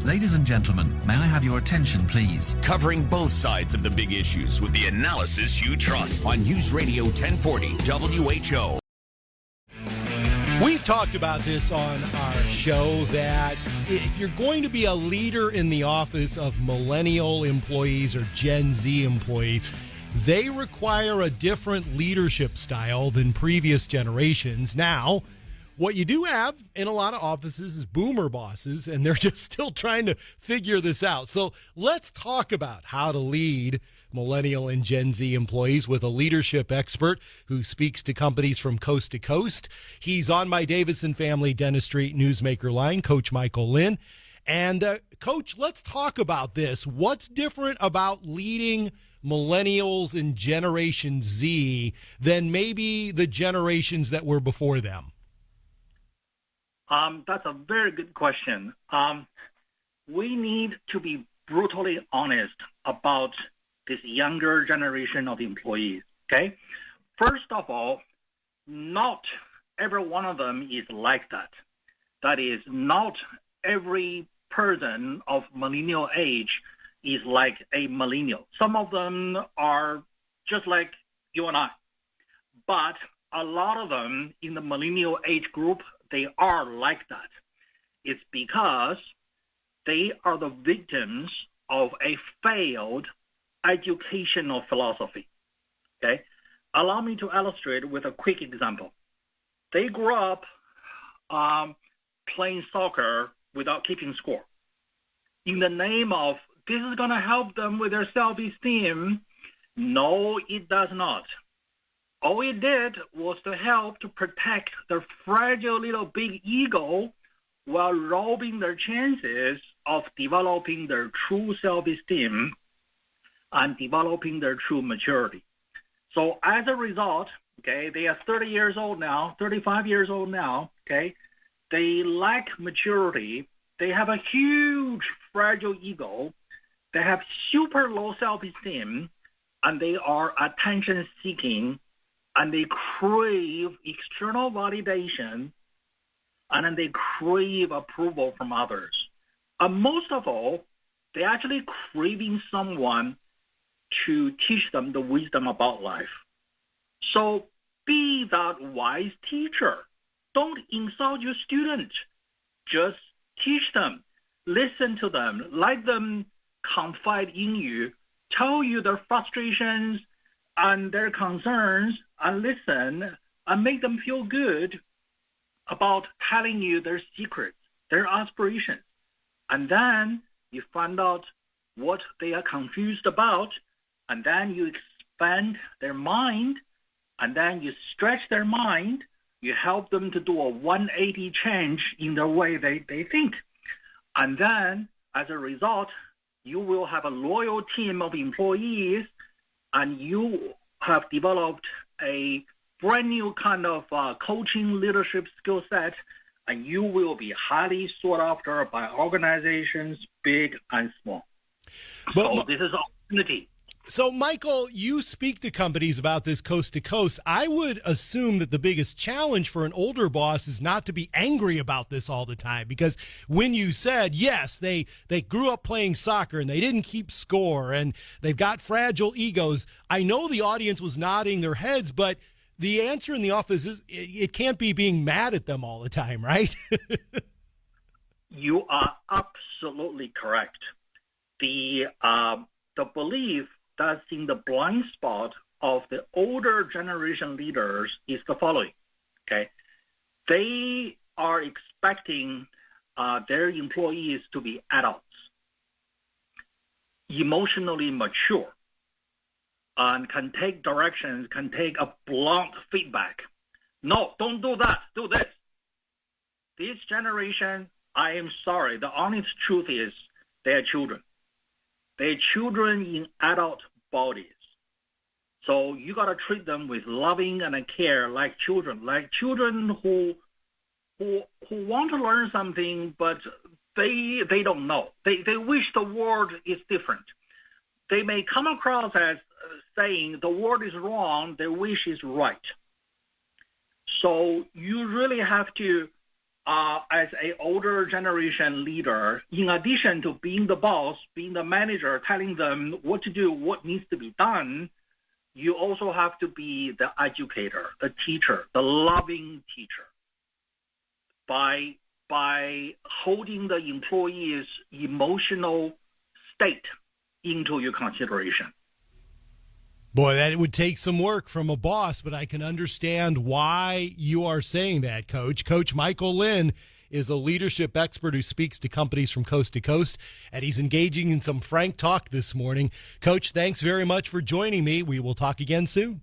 Ladies and gentlemen, may I have your attention, please? Covering both sides of the big issues with the analysis you trust on News Radio 1040 WHO. We've talked about this on our show that if you're going to be a leader in the office of millennial employees or Gen Z employees, they require a different leadership style than previous generations. Now, what you do have in a lot of offices is boomer bosses, and they're just still trying to figure this out. So let's talk about how to lead millennial and Gen Z employees with a leadership expert who speaks to companies from coast to coast. He's on my Davidson Family Dentistry Newsmaker line, Coach MichaelLin. And Coach, let's talk about this. What's different about leading millennials and Generation Z than maybe the generations that were before them? That's a very good question. We need to be brutally honest about this younger generation of employees, okay? First of all, not every one of them is like that. That is, not every person of millennial age is like a millennial. Some of them are just like you and I. But a lot of them in the millennial age group, they are like that. It's because they are the victims of a failed educational philosophy. Okay? Allow me to illustrate with a quick example. They grew up playing soccer without keeping score. In the name of, this is going to help them with their self-esteem. No, it does not. All it did was to help to protect their fragile little big ego while robbing their chances of developing their true self-esteem and developing their true maturity. So as a result, okay, they are 30 years old now, 35 years old now, okay, they lack maturity. They have a huge fragile ego. They have super low self-esteem, and they are attention-seeking, and they crave external validation, and then they crave approval from others. And most of all, they're actually craving someone to teach them the wisdom about life. So be that wise teacher. Don't insult your students. Just teach them, listen to them, let them confide in you, tell you their frustrations and their concerns, and listen and make them feel good about telling you their secrets, their aspirations. And then you find out what they are confused about, and then you expand their mind, and then you stretch their mind. You help them to do a 180 change in the way they think. And then, as a result, you will have a loyal team of employees, and you have developed a brand new kind of coaching leadership skill set, and you will be highly sought after by organizations, big and small. So this is an opportunity. So, Michael, you speak to companies about this coast to coast. I would assume that the biggest challenge for an older boss is not to be angry about this all the time, because when you said, yes, they grew up playing soccer and they didn't keep score and they've got fragile egos, I know the audience was nodding their heads, but the answer in the office is it can't be being mad at them all the time, right? You are absolutely correct. The belief that's in the blind spot of the older generation leaders is the following, okay? They are expecting their employees to be adults, emotionally mature, and can take directions, can take a blunt feedback. No, don't do that, do this. This generation, I am sorry, the honest truth is they are children. They're children in adult bodies. So you got to treat them with loving and care like children who want to learn something, but they don't know. They wish the world is different. They may come across as saying the world is wrong, their wish is right. So you really have to as a older generation leader, in addition to being the boss, being the manager, telling them what to do, what needs to be done, you also have to be the educator, the teacher, the loving teacher. By holding the employee's emotional state into your consideration. Boy, that would take some work from a boss, but I can understand why you are saying that, Coach. Coach Michael Lin is a leadership expert who speaks to companies from coast to coast, and he's engaging in some frank talk this morning. Coach, thanks very much for joining me. We will talk again soon.